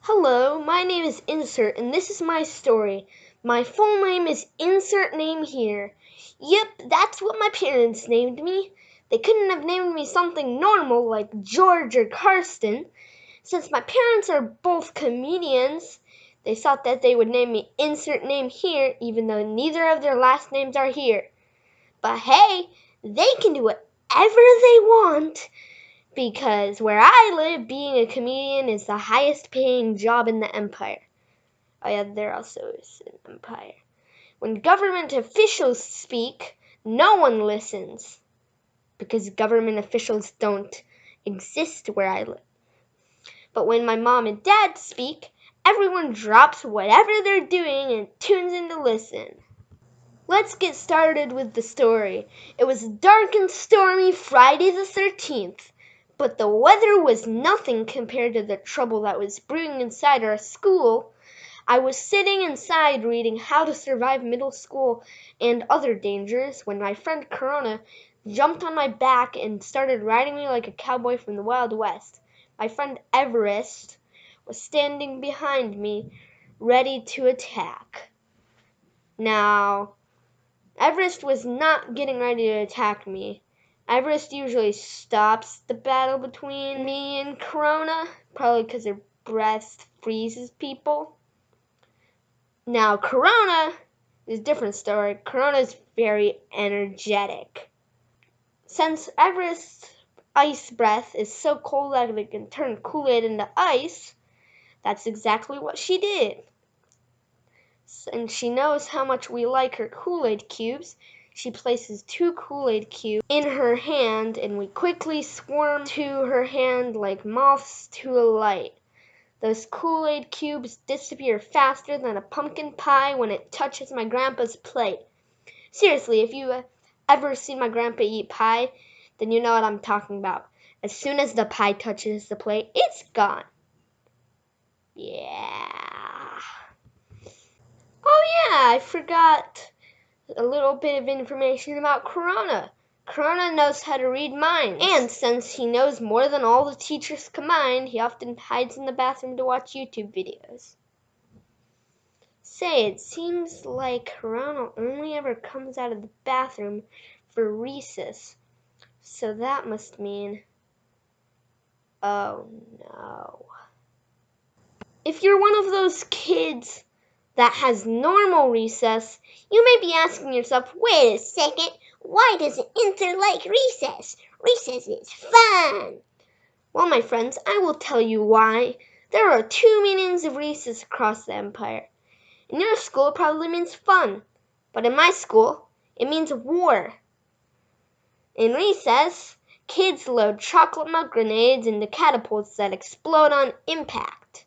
Hello, my name is Insert and this is my story. My full name is Insert Name Here. Yep, that's what my parents named me. They couldn't have named me something normal like George or Karsten. Since my parents are both comedians, they thought that they would name me Insert Name Here even though neither of their last names are here. But hey, they can do whatever they want. Because where I live, being a comedian is the highest paying job in the empire. Oh yeah, there also is an empire. When government officials speak, no one listens. Because government officials don't exist where I live. But when my mom and dad speak, everyone drops whatever they're doing and tunes in to listen. Let's get started with the story. It was a dark and stormy Friday the 13th. But the weather was nothing compared to the trouble that was brewing inside our school. I was sitting inside reading How to Survive Middle School and Other Dangers when my friend Corona jumped on my back and started riding me like a cowboy from the Wild West. My friend Everest was standing behind me, ready to attack. Now, Everest was not getting ready to attack me. Everest usually stops the battle between me and Corona, probably because her breath freezes people. Now, Corona is a different story. Corona is very energetic. Since Everest's ice breath is so cold that it can turn Kool-Aid into ice, that's exactly what she did. And she knows how much we like her Kool-Aid cubes. She places 2 Kool-Aid cubes in her hand, and we quickly swarm to her hand like moths to a light. Those Kool-Aid cubes disappear faster than a pumpkin pie when it touches my grandpa's plate. Seriously, if you ever seen my grandpa eat pie, then you know what I'm talking about. As soon as the pie touches the plate, it's gone. Yeah. Oh yeah, I forgot a little bit of information about Corona. Corona knows how to read minds. And since he knows more than all the teachers combined, he often hides in the bathroom to watch YouTube videos. Say, it seems like Corona only ever comes out of the bathroom for recess. So that must mean... oh no. If you're one of those kids that has normal recess, you may be asking yourself, wait a second, why doesn't Insert like recess? Recess is fun. Well, my friends, I will tell you why. There are 2 meanings of recess across the empire. In your school, it probably means fun. But in my school, it means war. In recess, kids load chocolate milk grenades into catapults that explode on impact.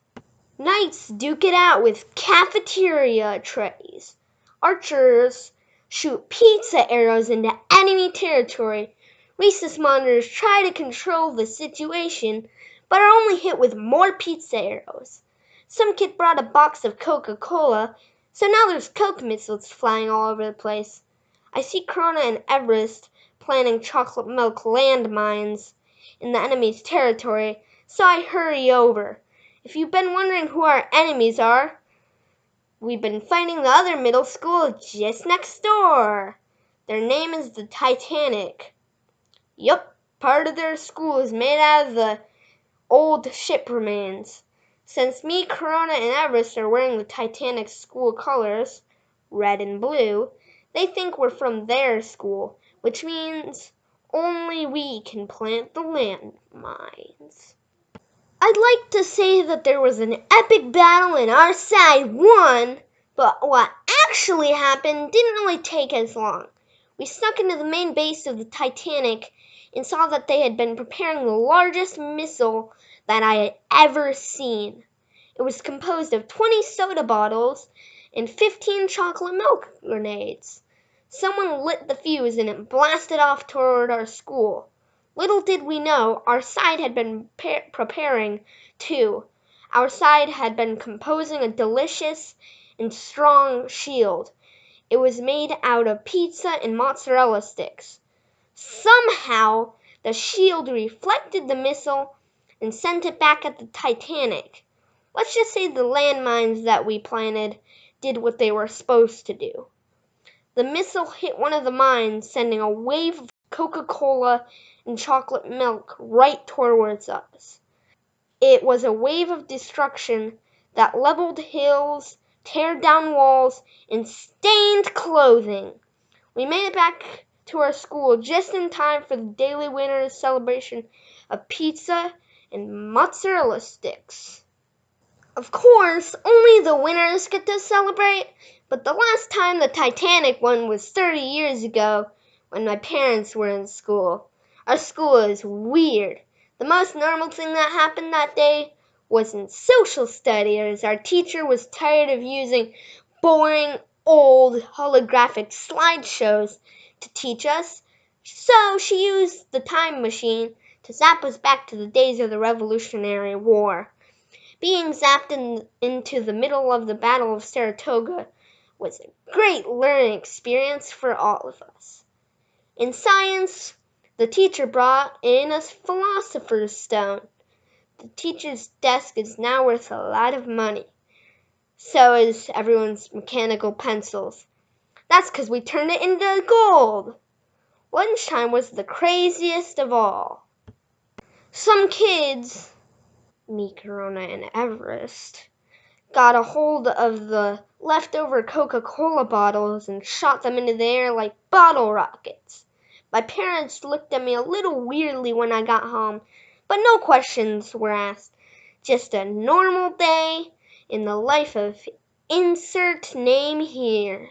Knights duke it out with cafeteria trays. Archers shoot pizza arrows into enemy territory. Recess monitors try to control the situation, but are only hit with more pizza arrows. Some kid brought a box of Coca-Cola, so now there's Coke missiles flying all over the place. I see Corona and Everest planting chocolate milk landmines in the enemy's territory, so I hurry over. If you've been wondering who our enemies are, we've been fighting the other middle school just next door. Their name is the Titanic. Yup, part of their school is made out of the old ship remains. Since me, Corona, and Everest are wearing the Titanic school colors, red and blue, they think we're from their school, which means only we can plant the landmines. I'd like to say that there was an epic battle and our side won, but what actually happened didn't really take as long. We snuck into the main base of the Titanic and saw that they had been preparing the largest missile that I had ever seen. It was composed of 20 soda bottles and 15 chocolate milk grenades. Someone lit the fuse and it blasted off toward our school. Little did we know, our side had been preparing too. Our side had been composing a delicious and strong shield. It was made out of pizza and mozzarella sticks. Somehow, the shield reflected the missile and sent it back at the Titanic. Let's just say the landmines that we planted did what they were supposed to do. The missile hit one of the mines, sending a wave of Coca-Cola and chocolate milk right towards us. It was a wave of destruction that leveled hills, teared down walls, and stained clothing. We made it back to our school just in time for the daily winners celebration of pizza and mozzarella sticks. Of course, only the winners get to celebrate, but the last time the Titanic won was 30 years ago when my parents were in school. Our school is weird. The most normal thing that happened that day was in social studies. Our teacher was tired of using boring, old, holographic slideshows to teach us, so she used the time machine to zap us back to the days of the Revolutionary War. Being zapped into the middle of the Battle of Saratoga was a great learning experience for all of us. In science, the teacher brought in a philosopher's stone. The teacher's desk is now worth a lot of money. So is everyone's mechanical pencils. That's because we turned it into gold. Lunchtime was the craziest of all. Some kids, me, Corona, and Everest, got a hold of the leftover Coca-Cola bottles and shot them into the air like bottle rockets. My parents looked at me a little weirdly when I got home, but no questions were asked. Just a normal day in the life of insert name here.